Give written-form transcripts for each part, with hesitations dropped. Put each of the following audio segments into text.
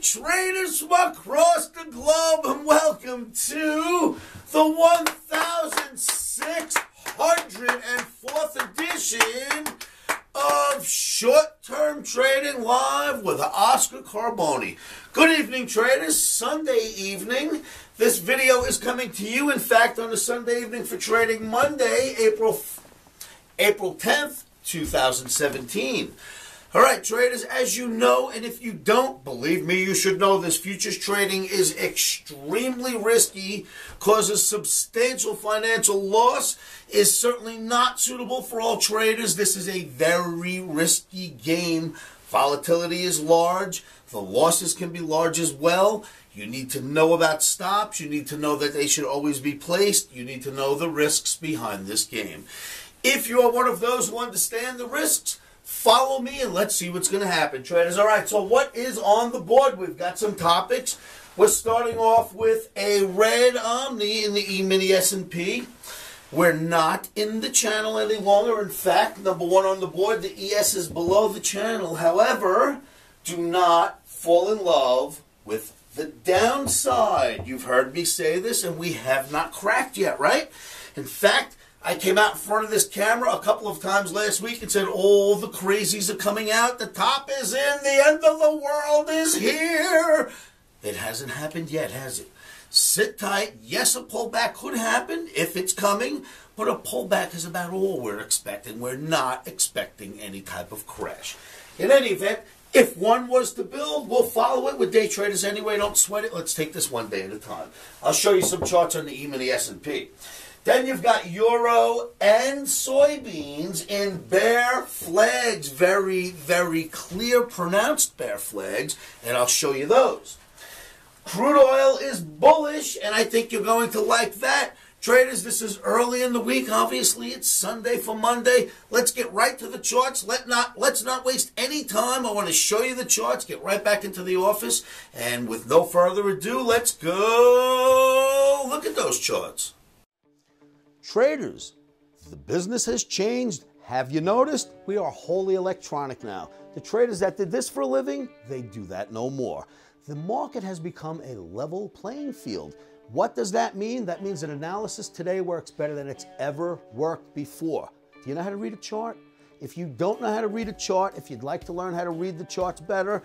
traders from across the globe, and welcome to the 1604th edition of Short-Term Trading Live with Oscar Carboni. Good evening, traders. Sunday evening. This video is coming to you, in fact, on a Sunday evening for trading Monday, April 10th, 2017. All right, traders, as you know, and if you don't, believe me, you should know this, futures trading is extremely risky, causes substantial financial loss, is certainly not suitable for all traders. This is a very risky game. Volatility is large. The losses can be large as well. You need to know about stops. You need to know that they should always be placed. You need to know the risks behind this game. If you are one of those who understand the risks, follow me and let's see what's going to happen, traders. All right, so what is on the board? We've got some topics. We're starting off with a red OMNI in the emini S&P. We're not in the channel any longer. In fact, number one on the board, the ES is below the channel. However, do not fall in love with the downside. You've heard me say this, and we have not cracked yet, right? In fact, I came out in front of this camera a couple of times last week and said, all the crazies are coming out. The top is in. The end of the world is here. It hasn't happened yet, has it? Sit tight. Yes, a pullback could happen if it's coming, but a pullback is about all we're expecting. We're not expecting any type of crash. In any event, if one was to build, we'll follow it with day traders anyway. Don't sweat it. Let's take this one day at a time. I'll show you some charts on the emini S&P. Then you've got euro and soybeans in bear flags. Very, very clear, pronounced bear flags, and I'll show you those. Crude oil is bullish, and I think you're going to like that. Traders, this is early in the week. Obviously, it's Sunday for Monday. Let's get right to the charts. Let's not waste any time. I want to show you the charts, get right back into the office, and with no further ado, let's go look at those charts. Traders, the business has changed. Have you noticed? We are wholly electronic now. The traders that did this for a living, they do that no more. The market has become a level playing field. What does that mean? That means that analysis today works better than it's ever worked before. Do you know how to read a chart? If you don't know how to read a chart, if you'd like to learn how to read the charts better,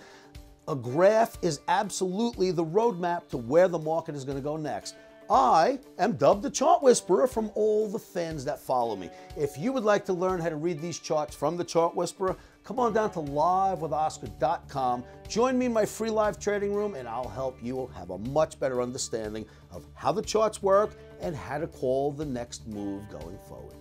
a graph is absolutely the roadmap to where the market is going to go next. I am dubbed the chart whisperer from all the fans that follow me. If you would like to learn how to read these charts from the chart whisperer, come on down to livewithoscar.com. Join me in my free live trading room, and I'll help you have a much better understanding of how the charts work and how to call the next move going forward.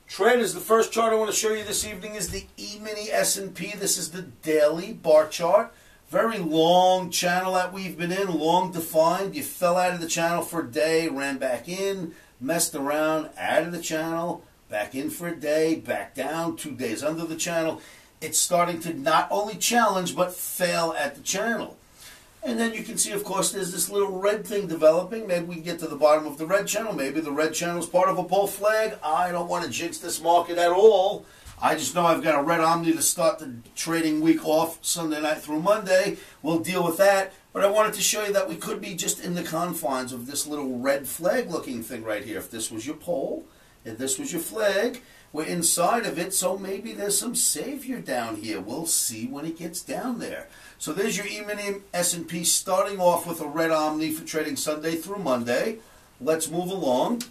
Traders, the first chart I want to show you this evening is the emini S&P. This is the daily bar chart. Very long channel that we've been in, long defined. You fell out of the channel for a day, ran back in, messed around, out of the channel, back in for a day, back down, 2 days under the channel. It's starting to not only challenge, but fail at the channel. And then you can see, of course, there's this little red thing developing. Maybe we can get to the bottom of the red channel. Maybe the red channel is part of a bull flag. I don't want to jinx this market at all. I just know I've got a red OMNI to start the trading week off Sunday night through Monday. We'll deal with that. But I wanted to show you that we could be just in the confines of this little red flag looking thing right here. If this was your pole, if this was your flag, we're inside of it, so maybe there's some savior down here. We'll see when it gets down there. So there's your emini S&P starting off with a red OMNI for trading Sunday through Monday. Let's move along.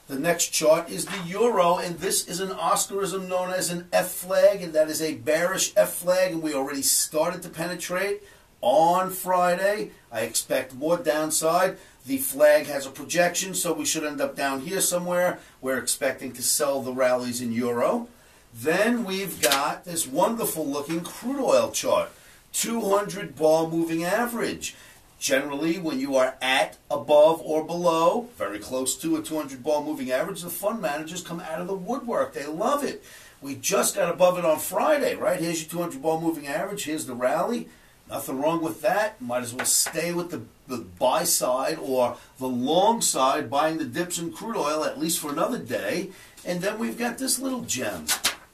The next chart is the euro, and this is an Oscarism known as an F flag, and that is a bearish F flag, and we already started to penetrate on Friday. I expect more downside. The flag has a projection, so we should end up down here somewhere. We're expecting to sell the rallies in euro. Then we've got this wonderful looking crude oil chart, 200 bar moving average. Generally, when you are at, above, or below, very close to a 200 bar moving average, the fund managers come out of the woodwork. They love it. We just got above it on Friday, right? Here's your 200 bar moving average. Here's the rally. Nothing wrong with that. Might as well stay with the buy side or the long side, buying the dips in crude oil at least for another day. And then we've got this little gem.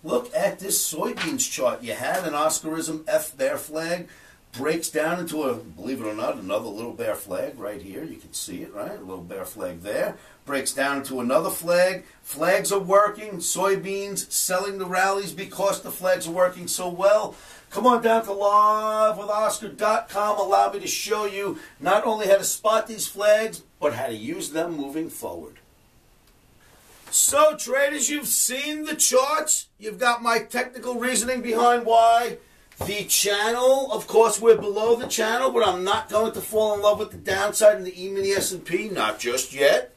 Look at this soybeans chart. You had an Oscarism F bear flag. breaks down into a, believe it or not, another little bear flag right here. You can see it, right? A little bear flag there. Breaks down into another flag. Flags are working. Soybeans selling the rallies because the flags are working so well. Come on down to livewithoscar.com. Allow me to show you not only how to spot these flags, but how to use them moving forward. So, traders, you've seen the charts. You've got my technical reasoning behind why. The channel, of course, we're below the channel, but I'm not going to fall in love with the downside in the emini S&P, not just yet.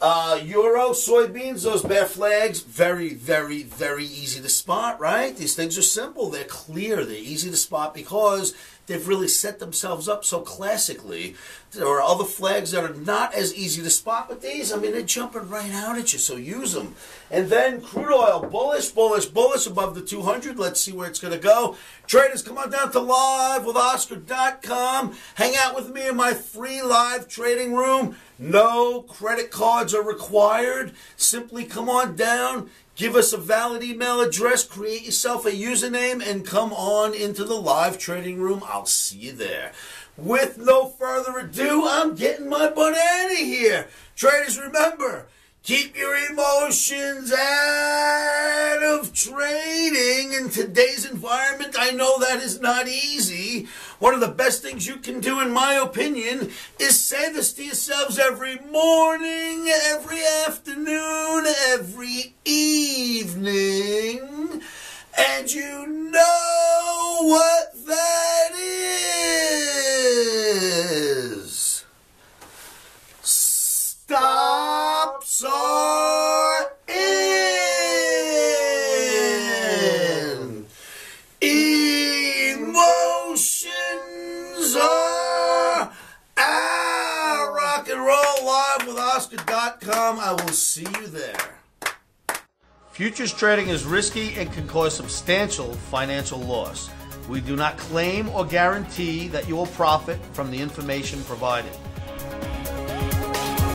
Euro, soybeans, those bear flags, very, very, very easy to spot, right? These things are simple. They're clear. They're easy to spot because they've really set themselves up so classically. There are other flags that are not as easy to spot, but these, I mean, they're jumping right out at you, so use them. And then crude oil, bullish, bullish, bullish, above the 200. Let's see where it's going to go. Traders, come on down to livewithoscar.com. Hang out with me in my free live trading room. No credit cards are required. Simply come on down. Give us a valid email address, create yourself a username, and come on into the live trading room. I'll see you there. With no further ado, I'm getting my butt out of here. Traders, remember, keep your emotions out of trading. In today's environment, I know that is not easy. One of the best things you can do, in my opinion, is say this to yourselves every morning, every afternoon, every evening, and you know what that is. Stops are in. Emotions are out. Rock and roll. livewithoscar.com. I will see you there. Futures trading is risky and can cause substantial financial loss. We do not claim or guarantee that you will profit from the information provided.